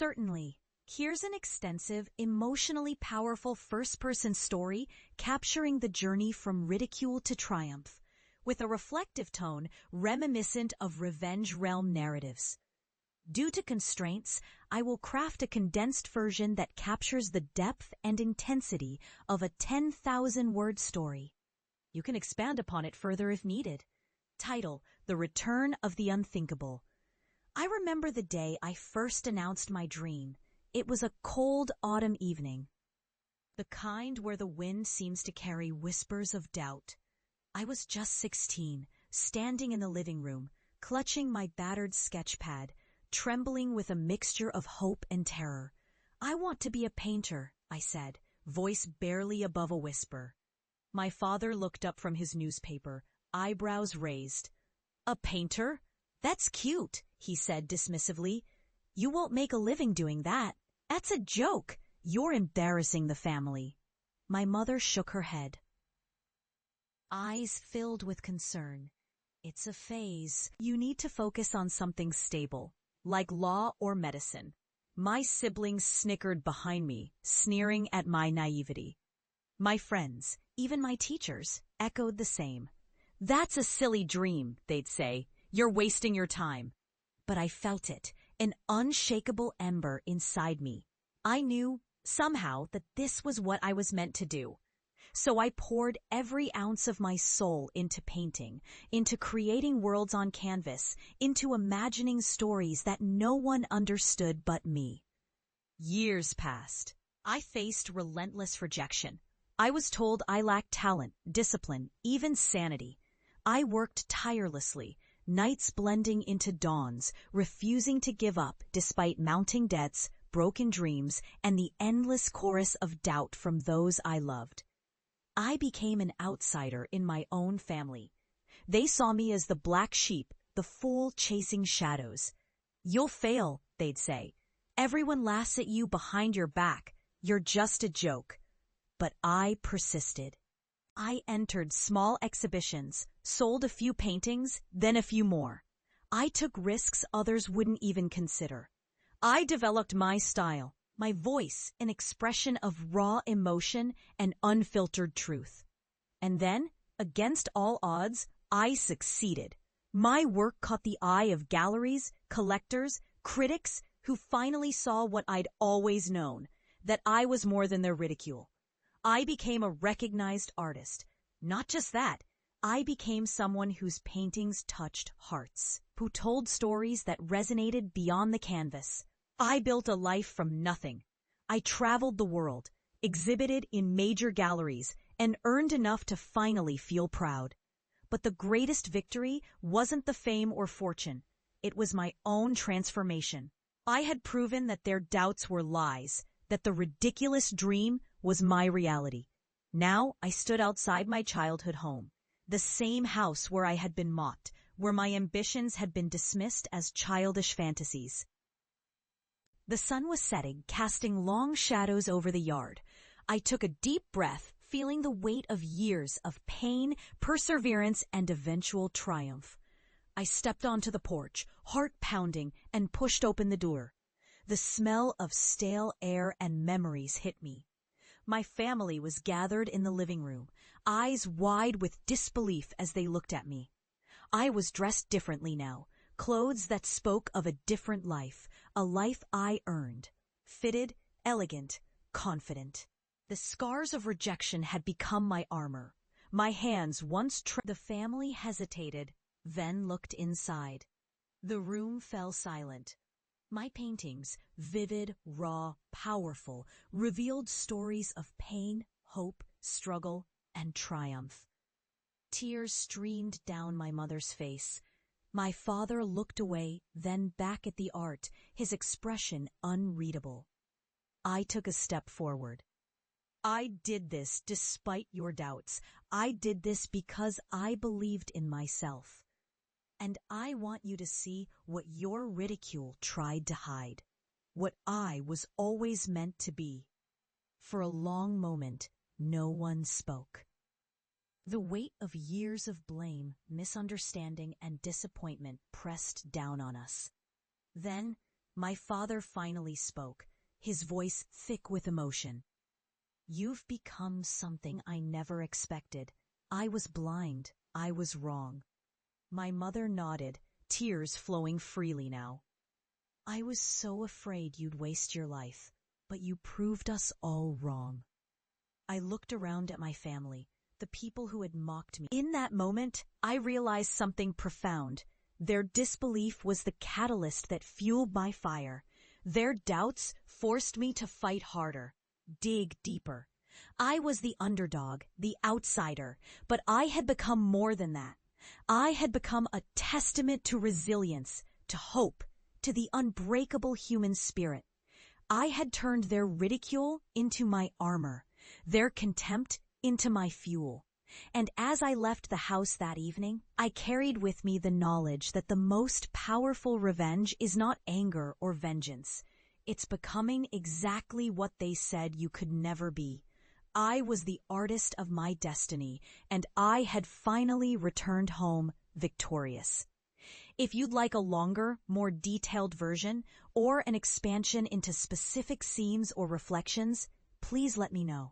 Certainly. Here's an extensive, emotionally powerful first-person story capturing the journey from ridicule to triumph, with a reflective tone reminiscent of revenge realm narratives. Due to constraints, I will craft a condensed version that captures the depth and intensity of a 10,000-word story. You can expand upon it further if needed. Title: The Return of the Unthinkable. I remember the day I first announced my dream. It was a cold autumn evening, the kind where the wind seems to carry whispers of doubt. I was just 16, standing in the living room, clutching my battered sketch pad, trembling with a mixture of hope and terror. "I want to be a painter," I said, voice barely above a whisper. My father looked up from his newspaper, eyebrows raised. "A painter? That's cute," he said dismissively. "You won't make a living doing that. That's a joke. You're embarrassing the family." My mother shook her head, eyes filled with concern. "It's a phase. You need to focus on something stable, like law or medicine." My siblings snickered behind me, sneering at my naivety. My friends, even my teachers, echoed the same. "That's a silly dream," they'd say. "You're wasting your time." But I felt it, an unshakable ember inside me. I knew, somehow, that this was what I was meant to do. So I poured every ounce of my soul into painting, into creating worlds on canvas, into imagining stories that no one understood but me. Years passed. I faced relentless rejection. I was told I lacked talent, discipline, even sanity. I worked tirelessly, nights blending into dawns, refusing to give up despite mounting debts, broken dreams, and the endless chorus of doubt from those I loved. I became an outsider in my own family. They saw me as the black sheep, the fool chasing shadows. "You'll fail," they'd say. "Everyone laughs at you behind your back. You're just a joke." But I persisted. I entered small exhibitions, sold a few paintings, then a few more. I took risks others wouldn't even consider. I developed my style, my voice, an expression of raw emotion and unfiltered truth. And then, against all odds, I succeeded. My work caught the eye of galleries, collectors, critics who finally saw what I'd always known, that I was more than their ridicule. I became a recognized artist. Not just that, I became someone whose paintings touched hearts, who told stories that resonated beyond the canvas. I built a life from nothing. I traveled the world, exhibited in major galleries, and earned enough to finally feel proud. But the greatest victory wasn't the fame or fortune. It was my own transformation. I had proven that their doubts were lies, that the ridiculous dream was my reality. Now I stood outside my childhood home, the same house where I had been mocked, where my ambitions had been dismissed as childish fantasies. The sun was setting, casting long shadows over the yard. I took a deep breath, feeling the weight of years of pain, perseverance, and eventual triumph. I stepped onto the porch, heart pounding, and pushed open the door. The smell of stale air and memories hit me. My family was gathered in the living room, eyes wide with disbelief as they looked at me. I was dressed differently now, clothes that spoke of a different life, a life I earned. Fitted, elegant, confident. The scars of rejection had become my armor. My hands once The family hesitated, then looked inside. The room fell silent. My paintings, vivid, raw, powerful, revealed stories of pain, hope, struggle, and triumph. Tears streamed down my mother's face. My father looked away, then back at the art, his expression unreadable. I took a step forward. "I did this despite your doubts. I did this because I believed in myself. And I want you to see what your ridicule tried to hide, what I was always meant to be." For a long moment, no one spoke. The weight of years of blame, misunderstanding, and disappointment pressed down on us. Then, My father finally spoke, his voice thick with emotion. "You've become something I never expected. I was blind. I was wrong." My mother nodded, tears flowing freely now. "I was so afraid you'd waste your life, but you proved us all wrong." I looked around at my family, the people who had mocked me. In that moment, I realized something profound. Their disbelief was the catalyst that fueled my fire. Their doubts forced me to fight harder, dig deeper. I was the underdog, the outsider, but I had become more than that. I had become a testament to resilience, to hope, to the unbreakable human spirit. I had turned their ridicule into my armor, their contempt into my fuel. And as I left the house that evening, I carried with me the knowledge that the most powerful revenge is not anger or vengeance. It's becoming exactly what they said you could never be. I was the artist of my destiny, and I had finally returned home victorious. If you'd like a longer, more detailed version, or an expansion into specific scenes or reflections, please let me know.